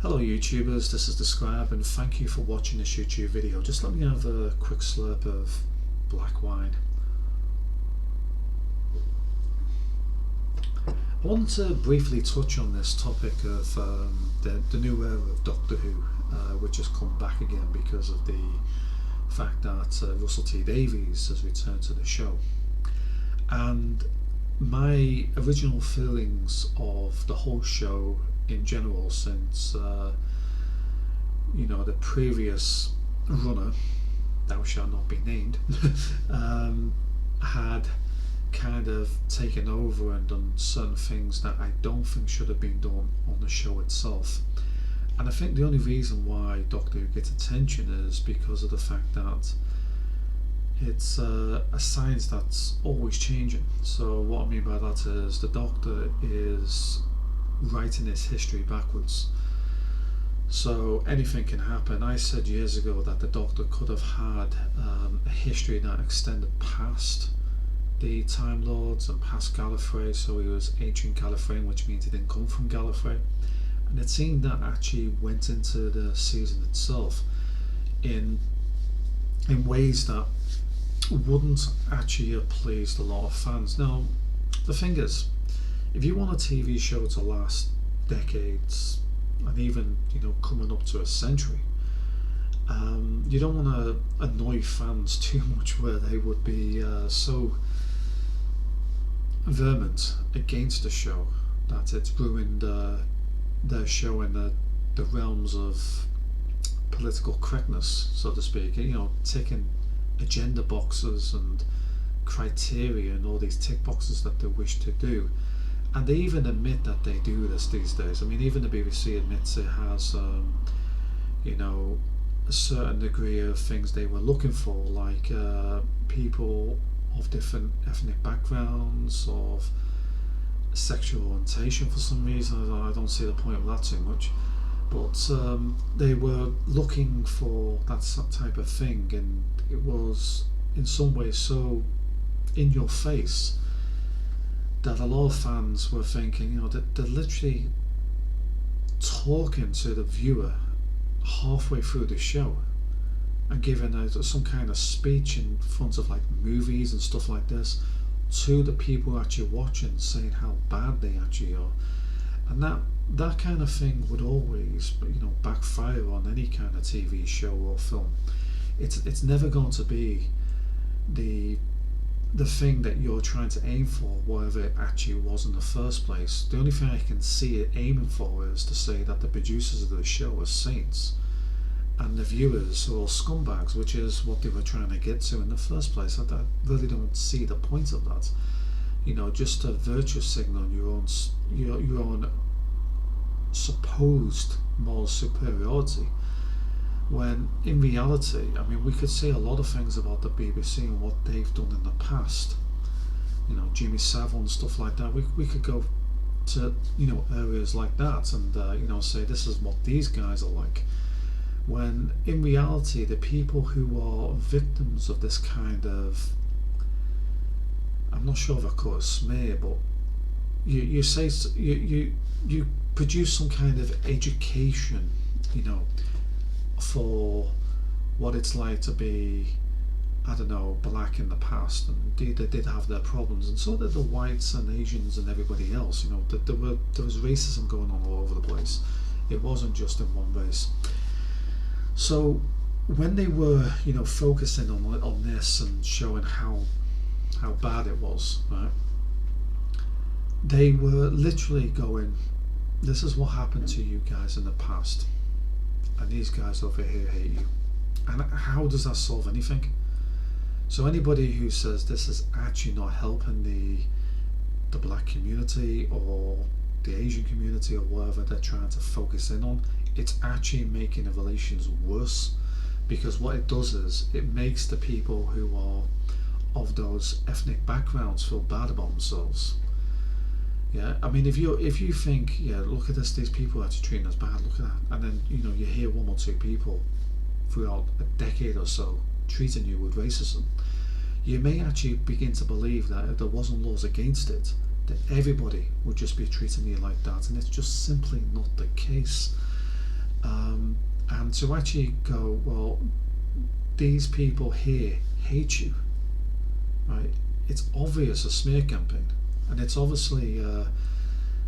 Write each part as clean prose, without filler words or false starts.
Hello YouTubers, this is Describe and thank you for watching this YouTube video. Just let me have a quick slurp of black wine. I wanted to briefly touch on this topic of the new era of Doctor Who, which has come back again because of the fact that Russell T Davies has returned to the show. And my original feelings of the whole show in general since the previous runner, thou shalt not be named, had kind of taken over and done certain things that I don't think should have been done on the show itself. And I think the only reason why Doctor Who gets attention is because of the fact that it's a science that's always changing. So what I mean by that is the Doctor is writing his history backwards. So anything can happen. I said years ago that the Doctor could have had a history that extended past the Time Lords and past Gallifrey, so he was ancient Gallifreyan, which means he didn't come from Gallifrey. And it seemed that actually went into the season itself in ways that wouldn't actually have pleased a lot of fans. Now, the thing is, if you want a TV show to last decades and even coming up to a century, you don't want to annoy fans too much where they would be so vehement against the show that it's ruined their show in the realms of political correctness, so to speak. Ticking agenda boxes and criteria and all these tick boxes that they wish to do. And they even admit that they do this these days. I mean, even the BBC admits it has, a certain degree of things they were looking for, like people of different ethnic backgrounds, of sexual orientation for some reason. I don't see the point of that too much. But they were looking for that type of thing, and it was in some ways so in your face that a lot of fans were thinking, they're literally talking to the viewer halfway through the show and giving out some kind of speech in front of like movies and stuff like this to the people actually watching, saying how bad they actually are. And that kind of thing would always backfire on any kind of TV show or film. It's never going to be the thing that you're trying to aim for, whatever it actually was in the first place. The only thing I can see it aiming for is to say that the producers of the show are saints and the viewers are all scumbags, which is what they were trying to get to in the first place. I really don't see the point of that. Just a virtue signal your own supposed moral superiority, when in reality, I mean, we could say a lot of things about the BBC and what they've done in the past. Jimmy Savile and stuff like that. We could go to areas like that and say this is what these guys are like. When in reality, the people who are victims of this kind of, I'm not sure if I call it smear, but you say you produce some kind of education, for what it's like to be, I don't know, black in the past. And indeed they did have their problems, and so did the whites and Asians and everybody else. There was racism going on all over the place. It wasn't just in one race. So when they were focusing on this and showing how bad it was, right, they were literally going, this is what happened to you guys in the past, and these guys over here hate you. And how does that solve anything? So anybody who says this is actually not helping the black community or the Asian community or whatever they're trying to focus in on, it's actually making the relations worse, because what it does is it makes the people who are of those ethnic backgrounds feel bad about themselves. Yeah, I mean, if you think, look at this, these people are actually treating us bad, look at that, and then you hear one or two people throughout a decade or so treating you with racism, you may actually begin to believe that if there wasn't laws against it, that everybody would just be treating you like that, and it's just simply not the case. and to actually go, well, these people here hate you, right? It's obvious a smear campaign, and it's obviously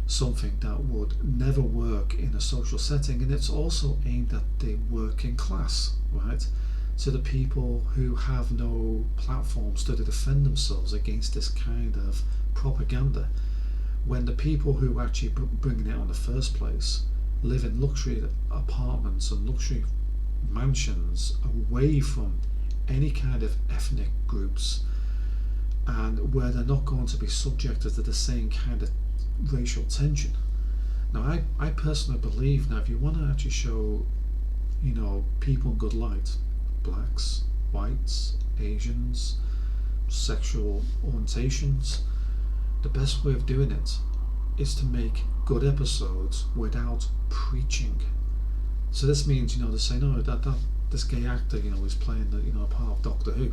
something that would never work in a social setting, and it's also aimed at the working class, right? To the people who have no platforms to defend themselves against this kind of propaganda, when the people who are actually bringing it on in the first place live in luxury apartments and luxury mansions away from any kind of ethnic groups, and where they're not going to be subjected to the same kind of racial tension. Now, I personally believe, now, if you want to actually show, people in good light, blacks, whites, Asians, sexual orientations, the best way of doing it is to make good episodes without preaching. So this means, they say, no, that this gay actor, is playing the, part of Doctor Who,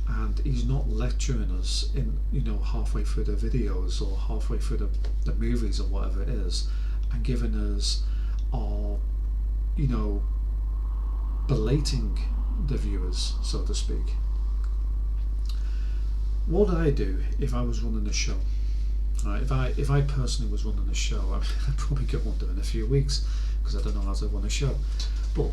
and he's not lecturing us in, halfway through the videos or halfway through the movies or whatever it is, and giving us, belating the viewers, so to speak. What would I do if I was running a show? Right, if I personally was running a show, I'd probably get one done in a few weeks, because I don't know how to run a show. But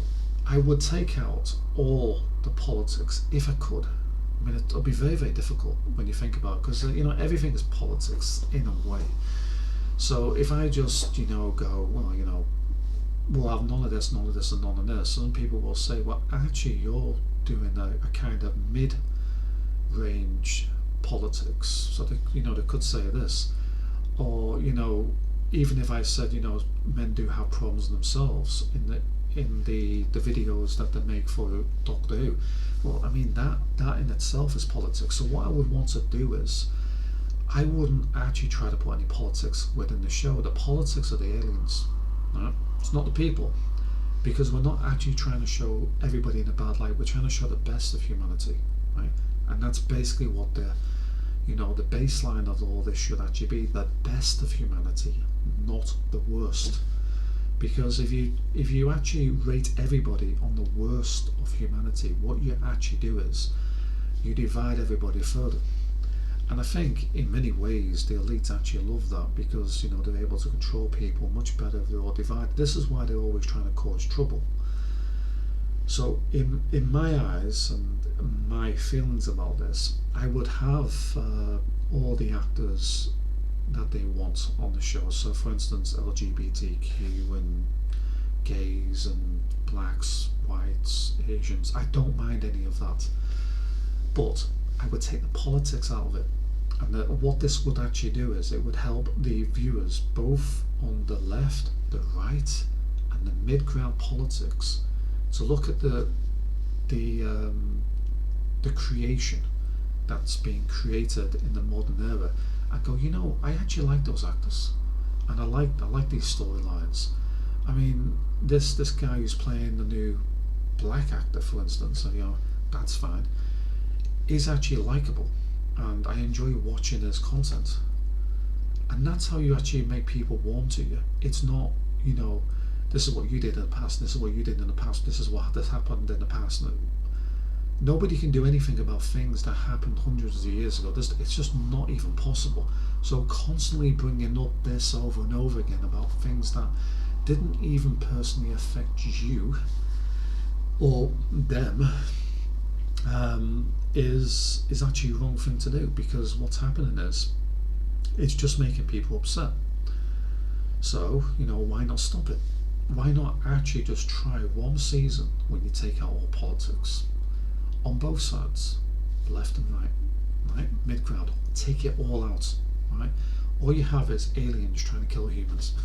I would take out all the politics if I could. I mean, it'll be very, very difficult when you think about it, because everything is politics in a way. So if I just go, well, we'll have none of this, and none of this, some people will say, well, actually you're doing a kind of mid-range politics. So they could say this, or even if I said men do have problems themselves in the videos that they make for Doctor Who. Well, I mean, that in itself is politics. So what I would want to do is, I wouldn't actually try to put any politics within the show. The politics are the aliens, right? It's not the people, because we're not actually trying to show everybody in a bad light. We're trying to show the best of humanity, right? And that's basically what the baseline of all this should actually be: the best of humanity, not the worst. Because if you actually rate everybody on the worst of humanity, what you actually do is you divide everybody further. And I think in many ways the elites actually love that, because they're able to control people much better if they're all divided. This is why they're always trying to cause trouble. So in my eyes and my feelings about this, I would have all the actors that they want on the show. So for instance, LGBTQ and gays and blacks, whites, Asians, I don't mind any of that, but I would take the politics out of it. And what this would actually do is it would help the viewers both on the left, the right, and the mid-ground politics to look at the creation that's being created in the modern era, and go, I actually like those actors, and I like these storylines. I mean, this guy who's playing the new black actor, for instance, that's fine. He's actually likable, and I enjoy watching his content. And that's how you actually make people warm to you. It's not, this is what you did in the past, this is what you did in the past, this is what this happened in the past. Nobody can do anything about things that happened hundreds of years ago. It's just not even possible. So constantly bringing up this over and over again about things that didn't even personally affect you or them is actually the wrong thing to do, because what's happening is it's just making people upset. So why not stop it? Why not actually just try one season when you take out all politics on both sides, left and right, mid-ground, take it all out, right? All you have is aliens trying to kill humans.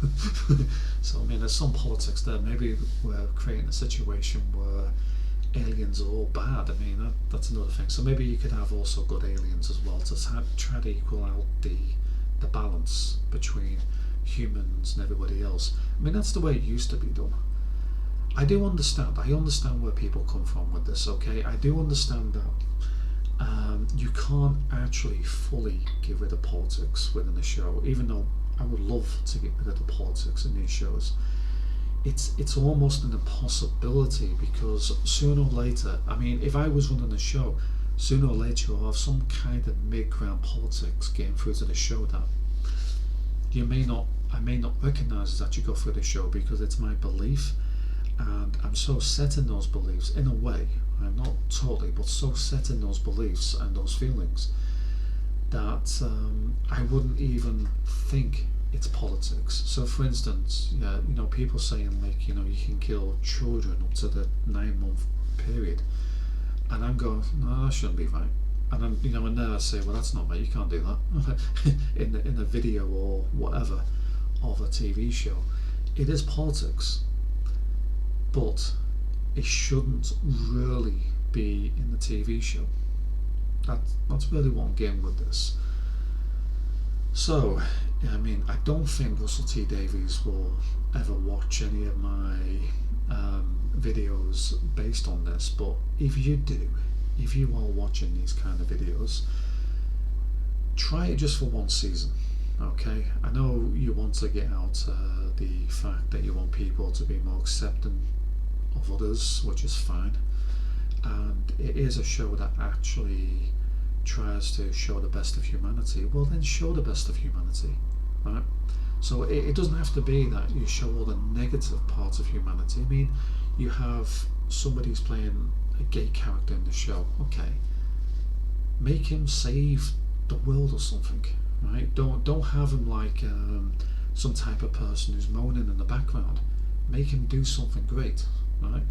So I mean, there's some politics there. Maybe we're creating a situation where aliens are all bad. I mean, that's another thing. So maybe you could have also good aliens as well, to try to equal out the balance between humans and everybody else. I mean, that's the way it used to be done. I understand where people come from with this, okay? I do understand that you can't actually fully get rid of politics within a show, even though I would love to get rid of the politics in these shows. it's almost an impossibility, because sooner or later, I mean, if I was running a show, sooner or later you'll have some kind of mid-ground politics getting through to the show that you may not I may not recognise that you go through the show, because it's my belief, and I'm so set in those beliefs in a way. I'm not totally, but so set in those beliefs and those feelings that I wouldn't even think it's politics. So, for instance, yeah, people saying, like, you can kill children up to the 9-month period, and I'm going, no, that shouldn't be right. And then, and there I say, well, that's not right. You can't do that in a video or whatever of a TV show. It is politics, but it shouldn't really be in the TV show. That's really what I'm getting with this. So, I mean, I don't think Russell T Davies will ever watch any of my videos based on this, but if you do, if you are watching these kind of videos, try it just for one season, okay? I know you want to get out the fact that you want people to be more accepting of others, which is fine, and it is a show that actually tries to show the best of humanity. Well, then show the best of humanity, right? So it doesn't have to be that you show all the negative parts of humanity. I mean, you have somebody who's playing a gay character in the show, okay, make him save the world or something, right? Don't have him like some type of person who's moaning in the background. Make him do something great, right?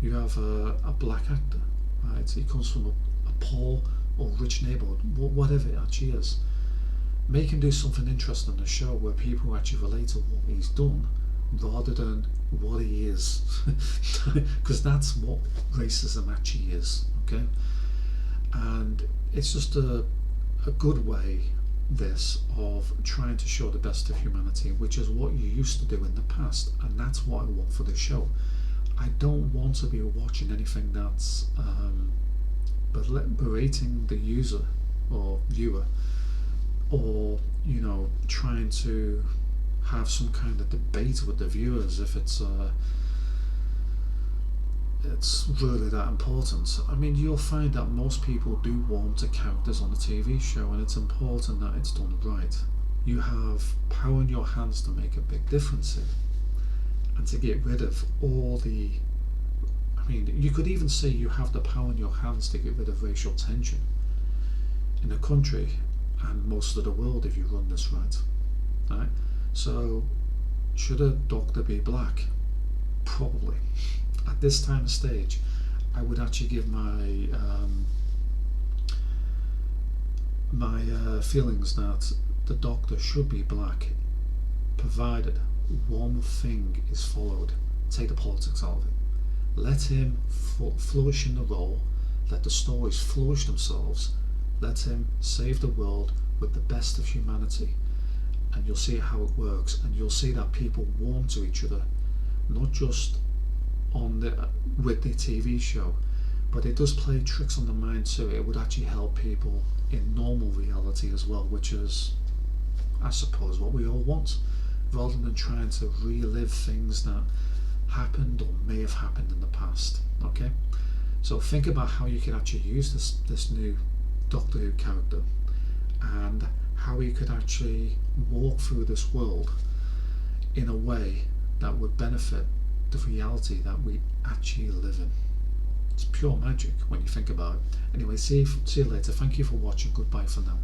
You have a black actor, right? He comes from a poor or rich neighborhood, whatever it actually is. Make him do something interesting in the show where people actually relate to what he's done rather than what he is, because that's what racism actually is, okay? And it's just a good way, this, of trying to show the best of humanity, which is what you used to do in the past, and that's what I want for the show. I don't want to be watching anything that's berating the user or viewer, or trying to have some kind of debate with the viewers if it's really that important. I mean, you'll find that most people do want the characters on a TV show, and it's important that it's done right. You have power in your hands to make a big difference here, and to get rid of all the, I mean, you could even say you have the power in your hands to get rid of racial tension in a country and most of the world if you run this right. Right? So, should a doctor be black? Probably. At this time of stage, I would actually give my feelings that the doctor should be black, provided one thing is followed. Take the politics out of it. Let him flourish in the role. Let the stories flourish themselves. Let him save the world with the best of humanity, and you'll see how it works, and you'll see that people warm to each other, not just with the TV show, but it does play tricks on the mind too. It would actually help people in normal reality as well, which is, I suppose, what we all want, rather than trying to relive things that happened or may have happened in the past. Okay, so think about how you can actually use this new Doctor Who character, and how he could actually walk through this world in a way that would benefit the reality that we actually live in. It's pure magic when you think about it. Anyway, see you later. Thank you for watching. Goodbye for now.